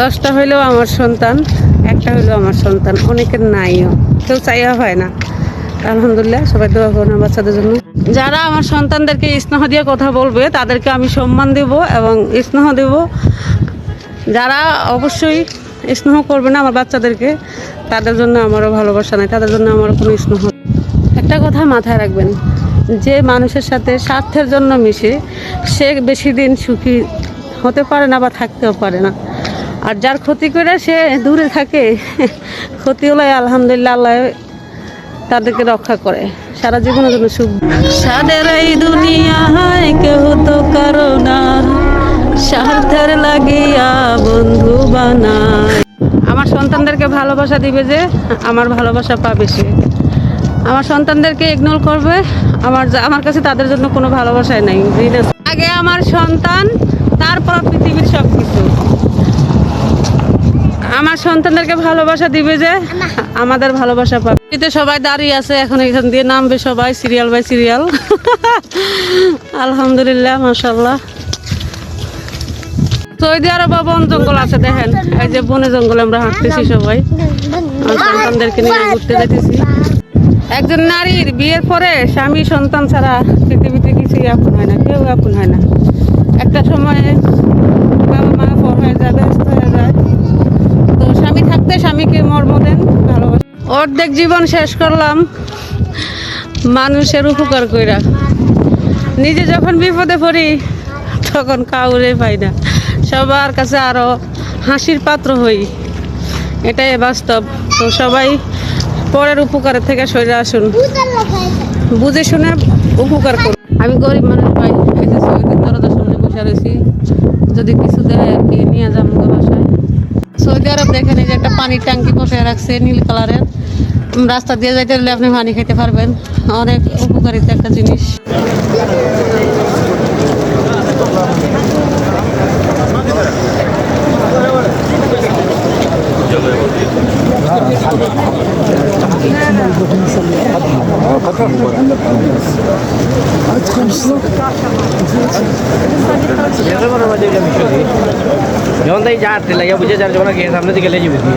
10টা হইলেও আমার সন্তান, একটা হইলেও আমার সন্তান, অনেকের নাইও, কেউ চাইয়া হয় না। আলহামদুলিল্লাহ, সবাই দোয়া করুন আমার বাচ্চাদের জন্য। যারা আমার সন্তানদেরকে স্নেহ দিয়ে কথা বলবে তাদেরকে আমি সম্মান দেব এবং স্নেহ দেব। যারা অবশ্যই স্নেহ করবে না আমার বাচ্চাদেরকে, তাদের জন্য আমারও ভালোবাসা নাই, তাদের জন্য আমার কোনো স্নেহ। একটা কথা মাথায় রাখবেন, যে মানুষের সাথে স্বার্থের জন্য মিশে সে বেশি দিন সুখী হতে পারে না বা থাকতেও পারে না। আর যার ক্ষতি করে সে দূরে থাকে, ক্ষতি হলে আলহামদুলিল্লাহ আল্লাহ তাদেরকে রক্ষা করে সারা জীবনের জন্য সুখ। সাদের এই দুনিয়ায় কেউ তো কারো না, স্বার্থের লাগিয়া বন্ধু বানায়। আমার সন্তানদেরকে ভালোবাসা দিবে যে আমার ভালোবাসা পাবে সে। আমার সন্তানদেরকে ইগনোর করবে, আমার কাছে তাদের জন্য কোনো ভালোবাসাই নাই। আগে আমার সন্তান, তারপর পৃথিবীর সব কিছু। আমার সন্তানদেরকে ভালোবাসা দিবে যে আমাদের ভালোবাসা পাবে। সবাই দাঁড়িয়ে আছে, এখন এখান দিয়ে নামবে সবাই সিরিয়াল বাই সিরিয়াল। আলহামদুলিল্লাহ, মাশাআল্লাহ। সৌদি আরব বন জঙ্গল আছে, দেখেন এই যে বনে জঙ্গলে আমরা হাঁটতেছি সবাই, সন্তানদেরকে নিয়ে ঘুরতে যেতেছি। একজন নারীর বিয়ের পরে স্বামী সন্তান ছাড়া পৃথিবীতে কিছুই আপন হয় না, কেউ আপন হয় না। একটা সময়ে বাবা মা পর হয়ে যায়, ব্যস্ত হয়ে যায়। তো স্বামী থাকতে স্বামীকে মর্ম দেন, ভালোবাসেন। অর্ধেক জীবন শেষ করলাম মানুষের উপকার কইরা, নিজে যখন বিপদে পড়ি তখন কাউরে পাই না, সবার কাছে আরো হাসির পাত্র হই, এটাই বাস্তব। তো সবাই পরের উপকারের থেকে সরে আসুন, বুঝে শুনে উপকার করুন। আমি গরিব মানুষ ভাই, এই যে সৌদির দরজার সামনে বসে রয়েছি, যদি কিছু দেয় আর কি নিয়ে যাবো বাসায়। সৌদি আরব দেখেন এই যে একটা পানির ট্যাঙ্কি বসে রাখছে নীল কালারের, রাস্তা দিয়ে যাইতে হলে আপনি পানি খেতে পারবেন, অনেক উপকারিতা একটা জিনিস। যখন তাই যা আটতে লাগে বুঝে যার যখন সামনে দিকে লেগে বুঝি।